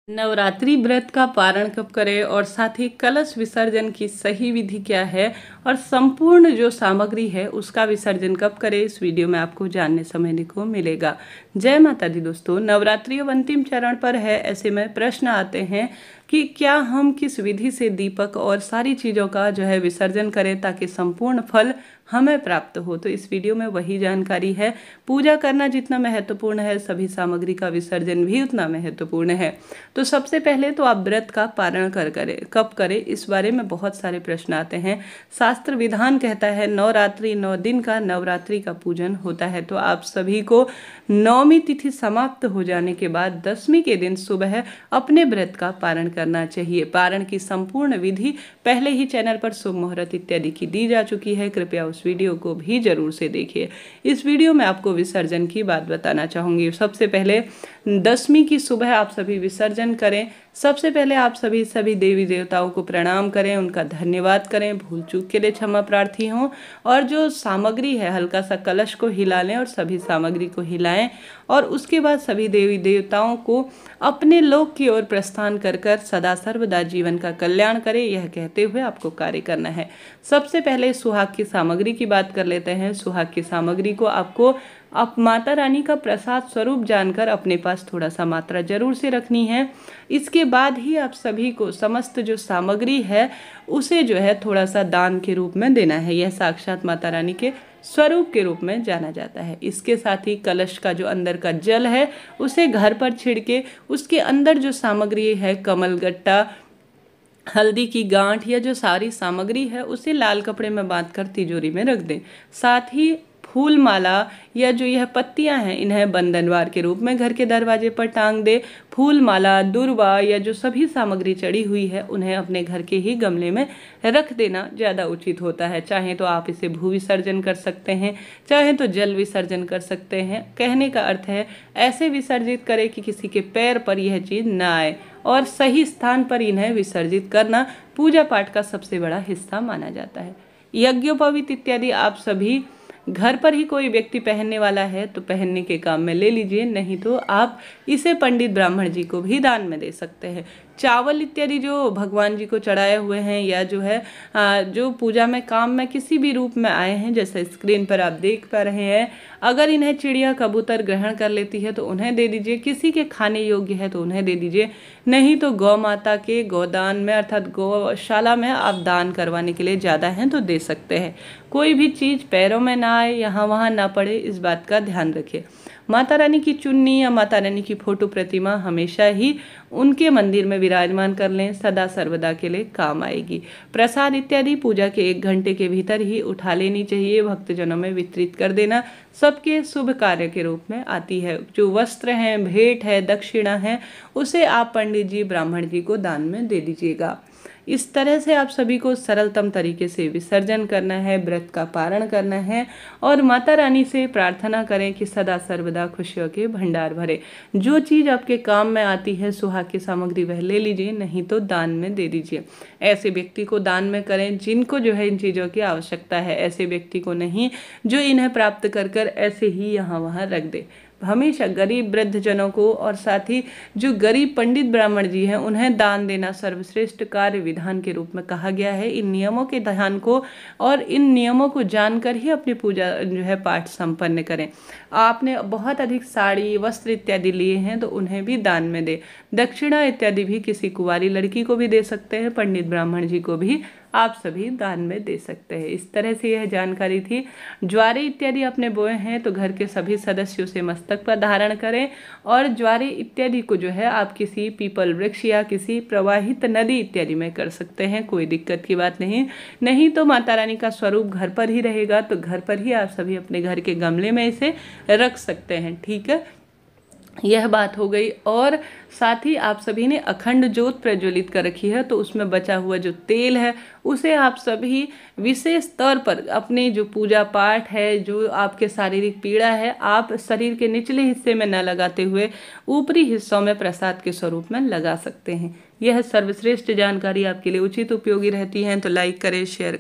नवरात्रि व्रत का पारण कब करें और साथ ही कलश विसर्जन की सही विधि क्या है और संपूर्ण जो सामग्री है उसका विसर्जन कब करें, इस वीडियो में आपको जानने समझने को मिलेगा। जय माता दी दोस्तों, नवरात्रि अब अंतिम चरण पर है। ऐसे में प्रश्न आते हैं कि क्या हम किस विधि से दीपक और सारी चीज़ों का जो है विसर्जन करें ताकि संपूर्ण फल हमें प्राप्त हो। तो इस वीडियो में वही जानकारी है। पूजा करना जितना महत्वपूर्ण है, सभी सामग्री का विसर्जन भी उतना महत्वपूर्ण है। तो सबसे पहले तो आप व्रत का पारण कब करें, इस बारे में बहुत सारे प्रश्न आते हैं। शास्त्र विधान कहता है 9 रात्रि 9 दिन का नवरात्रि का पूजन होता है। तो आप सभी को नौमी तिथि समाप्त हो जाने के बाद 10वीं के दिन सुबह अपने व्रत का पारण करना चाहिए। पारण की संपूर्ण विधि पहले ही चैनल पर शुभ मुहूर्त इत्यादि की दी जा चुकी है, कृपया उस वीडियो को भी जरूर से देखिए। इस वीडियो में आपको विसर्जन की बात बताना चाहूँगी। सबसे पहले 10वीं की सुबह आप सभी विसर्जन करें। सबसे पहले आप सभी देवी देवताओं को प्रणाम करें, उनका धन्यवाद करें, भूल चूक के लिए क्षमा प्रार्थी हों। और जो सामग्री है, हल्का सा कलश को हिला लें और सभी सामग्री को हिलाएं। और उसके बाद सभी देवी देवताओं को अपने लोक की ओर प्रस्थान कर सदा सर्वदा जीवन का कल्याण करें, यह कहते हुए आपको कार्य करना है। सबसे पहले सुहाग की सामग्री की बात कर लेते हैं। सुहाग की सामग्री को आपको आप माता रानी का प्रसाद स्वरूप जानकर अपने पास थोड़ा सा मात्रा जरूर से रखनी है। इसके बाद ही आप सभी को समस्त जो सामग्री है उसे जो है थोड़ा सा दान के रूप में देना है। यह साक्षात माता रानी के स्वरूप के रूप में जाना जाता है। इसके साथ ही कलश का जो अंदर का जल है उसे घर पर छिड़के उसके अंदर जो सामग्री है, कमलगट्टा, हल्दी की गांठ या जो सारी सामग्री है उसे लाल कपड़े में बांधकर तिजोरी में रख दें। साथ ही फूल माला या जो यह पत्तियां हैं इन्हें बंधनवार के रूप में घर के दरवाजे पर टांग दे। फूल माला, दुर्वा या जो सभी सामग्री चढ़ी हुई है उन्हें अपने घर के ही गमले में रख देना ज़्यादा उचित होता है। चाहे तो आप इसे भू विसर्जन कर सकते हैं, चाहे तो जल विसर्जन कर सकते हैं। कहने का अर्थ है ऐसे विसर्जित करें कि किसी के पैर पर यह चीज़ ना आए और सही स्थान पर इन्हें विसर्जित करना पूजा पाठ का सबसे बड़ा हिस्सा माना जाता है। यज्ञोपवीत इत्यादि आप सभी घर पर ही कोई व्यक्ति पहनने वाला है तो पहनने के काम में ले लीजिए, नहीं तो आप इसे पंडित ब्राह्मण जी को भी दान में दे सकते हैं। चावल इत्यादि जो भगवान जी को चढ़ाए हुए हैं या जो है जो पूजा में काम में किसी भी रूप में आए हैं, जैसे स्क्रीन पर आप देख पा रहे हैं, अगर इन्हें चिड़िया कबूतर ग्रहण कर लेती है तो उन्हें दे दीजिए। किसी के खाने योग्य है तो उन्हें दे दीजिए, नहीं तो गौ माता के गोदान में अर्थात गौशाला में आप दान करवाने के लिए ज़्यादा हैं तो दे सकते हैं। कोई भी चीज़ पैरों में ना आए, यहाँ वहाँ ना पड़े, इस बात का ध्यान रखें। माता रानी की चुन्नी या माता रानी की फोटो प्रतिमा हमेशा ही उनके मंदिर में विराजमान कर लें, सदा सर्वदा के लिए काम आएगी। प्रसाद इत्यादि पूजा के 1 घंटे के भीतर ही उठा लेनी चाहिए, भक्तजनों में वितरित कर देना सबके शुभ कार्य के रूप में आती है। जो वस्त्र हैं, भेंट है, दक्षिणा है, उसे आप पंडित जी ब्राह्मण जी को दान में दे दीजिएगा। इस तरह से आप सभी को सरलतम तरीके से विसर्जन करना है, व्रत का पारण करना है और माता रानी से प्रार्थना करें कि सदा सर्वदा खुशियों के भंडार भरे। जो चीज़ आपके काम में आती है सुहाग की सामग्री वह ले लीजिए, नहीं तो दान में दे दीजिए। ऐसे व्यक्ति को दान में करें जिनको जो है इन चीज़ों की आवश्यकता है, ऐसे व्यक्ति को नहीं जो इन्हें प्राप्त कर ऐसे ही यहाँ वहाँ रख दे। हमेशा गरीब वृद्धजनों को और साथ ही जो गरीब पंडित ब्राह्मण जी हैं उन्हें दान देना सर्वश्रेष्ठ कार्य विधान के रूप में कहा गया है। इन नियमों के ध्यान को और इन नियमों को जानकर ही अपनी पूजा जो है पाठ संपन्न करें। आपने बहुत अधिक साड़ी, वस्त्र इत्यादि लिए हैं तो उन्हें भी दान में दे। दक्षिणा इत्यादि भी किसी कुंवारी लड़की को भी दे सकते हैं, पंडित ब्राह्मण जी को भी आप सभी दान में दे सकते हैं। इस तरह से यह जानकारी थी। ज्वारे इत्यादि अपने बोए हैं तो घर के सभी सदस्यों से मस्तक पर धारण करें और ज्वारे इत्यादि को जो है आप किसी पीपल वृक्ष या किसी प्रवाहित नदी इत्यादि में कर सकते हैं, कोई दिक्कत की बात नहीं तो माता रानी का स्वरूप घर पर ही रहेगा तो घर पर ही आप सभी अपने घर के गमले में इसे रख सकते हैं। ठीक है, यह बात हो गई। और साथ ही आप सभी ने अखंड ज्योत प्रज्वलित कर रखी है तो उसमें बचा हुआ जो तेल है उसे आप सभी विशेष तौर पर अपने जो पूजा पाठ है, जो आपके शारीरिक पीड़ा है, आप शरीर के निचले हिस्से में न लगाते हुए ऊपरी हिस्सों में प्रसाद के स्वरूप में लगा सकते हैं। यह सर्वश्रेष्ठ जानकारी आपके लिए उचित उपयोगी रहती है तो लाइक करें, शेयर करें।